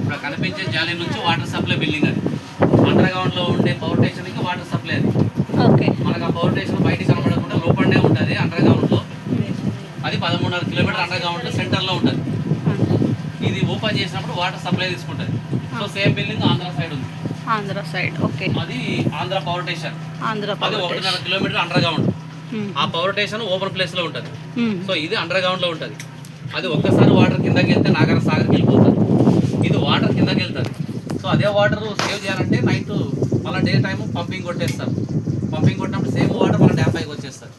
ఇప్పుడు కనిపించే జాలి నుంచి వాటర్ సప్లై బిల్డింగ్ అది అండర్ గ్రౌండ్ లో ఉండే పవర్ స్టేషన్ కి వాటర్ సప్లై అది. ఓకే. మనకు ఆ పవర్ స్టేషన్ బయటికి కనబడకుండా లోపలనే ఉంటుంది అండర్ గ్రౌండ్ లో. అది 13.5 కిలోమీటర్ అండర్ గ్రౌండ్ లో సెంటర్ లో ఉంటుంది. ఇది ఓపెన్ చేసినప్పుడు వాటర్ సప్లై తీసుకుంటుంది. So same building Andhra side ఉంది. ఆంధ్ర సైడ్. ఓకే. అది ఆంధ్ర పవర్ స్టేషన్. ఆంధ్ర అది 1.5 కిలోమీటర్ అండర్ గ్రౌండ్. ఆ పవర్ స్టేషన్ ఓపెన్ ప్లేస్ లో ఉంటుంది. సో ఇది అండర్ గ్రౌండ్ లో ఉంటుంది. అది ఒక్కసారి వాటర్ కిందకి వెళ్తే నాగార్జున సాగర్కి వెళ్ళిపోతుంది. ఇది వాటర్ కిందకి వెళ్తుంది. సో అదే వాటర్ సేవ్ చేయాలంటే నైట్ మళ్ళీ డే టైము పంపింగ్ కొట్టేస్తారు. పంపింగ్ కొట్టినప్పుడు సేమ్ వాటర్ మన డ్యామ్ పైకి వచ్చేస్తారు.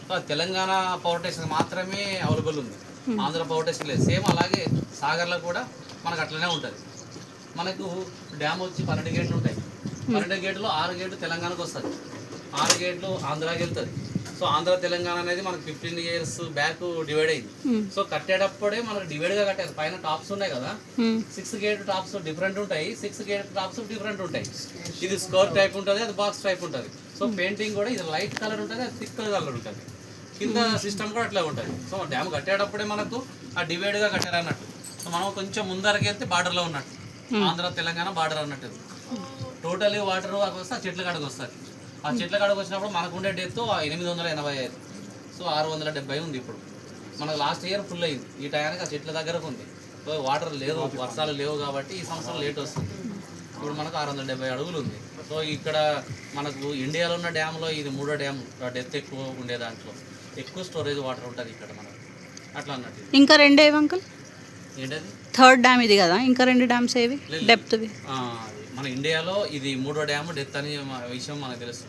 సో తెలంగాణ పవర్ స్టేషన్ మాత్రమే అవైలబుల్ ఉంది, ఆంధ్ర పవర్ స్టేషన్ లేదు. సేమ్ అలాగే సాగర్లో కూడా మనకు అట్లనే ఉంటుంది. మనకు డ్యామ్ వచ్చి 12 గేట్లు ఉంటాయి. 12 గేట్లు 6 గేట్లు తెలంగాణకు వస్తుంది, 6 గేట్లు ఆంధ్రాకి వెళ్తుంది. సో ఆంధ్ర తెలంగాణ అనేది మనకు 15 years బ్యాక్ డివైడ్ అయింది. సో కట్టేటప్పుడే మనకు డివైడ్గా కట్టారు. పైన టాప్స్ ఉన్నాయి కదా, 6 గేట్ టాప్స్ డిఫరెంట్ ఉంటాయి, 6 గేట్ టాప్స్ డిఫరెంట్ ఉంటాయి. ఇది స్క్వేర్ టైప్ ఉంటుంది, అది బాక్స్ టైప్ ఉంటుంది. సో పెయింటింగ్ కూడా ఇది లైట్ కలర్ ఉంటుంది, అది థిక్ కలర్ ఉంటుంది. కింద సిస్టమ్ కూడా అట్లా ఉంటుంది. సో డ్యామ్ కట్టేటప్పుడే మనకు ఆ డివైడ్గా కట్టారు అన్నట్టు. సో మనం కొంచెం ముందరకి వెళ్తే బార్డర్లో ఉన్నట్టు, ఆంధ్ర తెలంగాణ బార్డర్ అన్నట్టు. టోటలీ వాటర్ వస్తే ఆ చెట్ల కాడకు వస్తుంది. ఆ చెట్ల కాడకు వచ్చినప్పుడు మనకు ఉండే డెత్ 885. సో 670 ఉంది ఇప్పుడు. మనకు లాస్ట్ ఇయర్ ఫుల్ అయింది. ఈ టయానికి ఆ చెట్ల దగ్గరకు ఉంది. సో వాటర్ లేదు, వర్షాలు లేవు కాబట్టి ఈ సంవత్సరం లేట్ వస్తుంది. ఇప్పుడు మనకు 670 అడుగులు ఉంది. సో ఇక్కడ మనకు ఇండియాలో ఉన్న డ్యామ్లో ఇది 3వ డ్యామ్. డెత్ ఎక్కువ ఉండే దాంట్లో ఎక్కువ స్టోరేజ్ వాటర్ ఉంటుంది ఇక్కడ మనకు అట్లా అన్నట్టు. ఇంకా రెండే అంకుల్? ఏంటది? థర్డ్ డ్యామ్ ఇది కదా, ఇంకా 2 డ్యామ్స్ ఏవి డెప్త్వి? మన ఇండియాలో ఇది 3వ డ్యామ్ డెత్ అనే విషయం మనకు తెలుసు.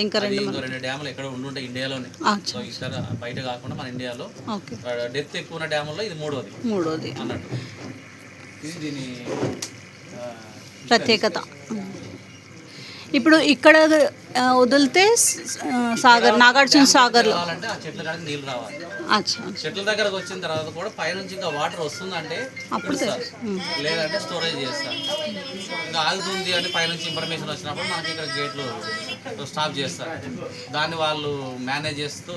ఇంకా 2 డ్యాములు ఎక్కడ ఉండుంటాయి ఇండియాలోనే. సో ఇక్కడ బయట కాకుండా మన ఇండియాలో డెత్ ఎక్కువ ఉన్న డ్యాముల్లో ఇది 3వది అన్నట్టు. ఇది దీని ప్రత్యేకత. ఇప్పుడు ఇక్కడ వదిలితే సాగర్, నాగార్జున సాగర్లో అంటే ఆ చెట్ల కాడికి నీళ్ళు రావాలి. చెట్ల దగ్గరకు వచ్చిన తర్వాత కూడా పైనుంచి ఇంకా వాటర్ వస్తుందంటే అప్పుడు లేదంటే స్టోరేజ్ చేస్తారు. ఇంకా ఆగుతుంది అని పైనుంచి ఇన్ఫర్మేషన్ వచ్చినప్పుడు మనకి ఇక్కడ గేట్లు స్టాప్ చేస్తారు. దాన్ని వాళ్ళు మేనేజ్ చేస్తూ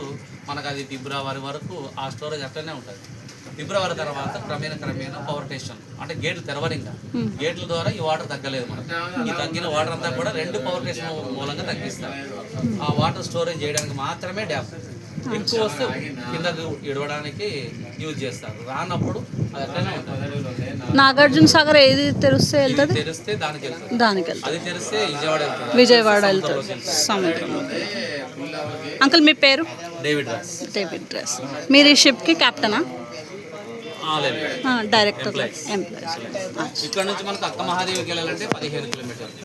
మనకు అది ఫిబ్రవరి వరకు ఆ స్టోరేజ్ అట్లనే ఉంటుంది. ఫిబ్రవరి తర్వాత క్రమేణా పవర్ స్టేషన్ అంటే గేట్లు తెరవరు. ఇంకా గేట్ల ద్వారా ఈ వాటర్ తగ్గలేదు. మనకి ఈ తగ్గిన వాటర్ అంతా కూడా 2 పవర్ స్టేషన్ మూలంగా తగ్గిస్తారు. ఆ వాటర్ స్టోరేజ్ చేయడానికి మాత్రమే డ్యామ్. ఎక్కువ వస్తే కిందకు ఇడవడానికి యూజ్ చేస్తారు. రానప్పుడు అది అట్లనే ఉంటుంది. నాగార్జున సాగర్ ఏది తెరిస్తే వెళ్తుంది? తెరిస్తే దానికి వెళ్తుంది. అది తెరిస్తే విజయవాడ వెళ్తుంది సముద్రం. అంకుల్ మీ పేరు? David Ross. మీరు ఈ షిప్కి కెప్టెనా? Director, employees. ఇక్కడ నుంచి మనకు అక్క మహాదేవికి వెళ్ళాలంటే 15 కిలోమీటర్లు.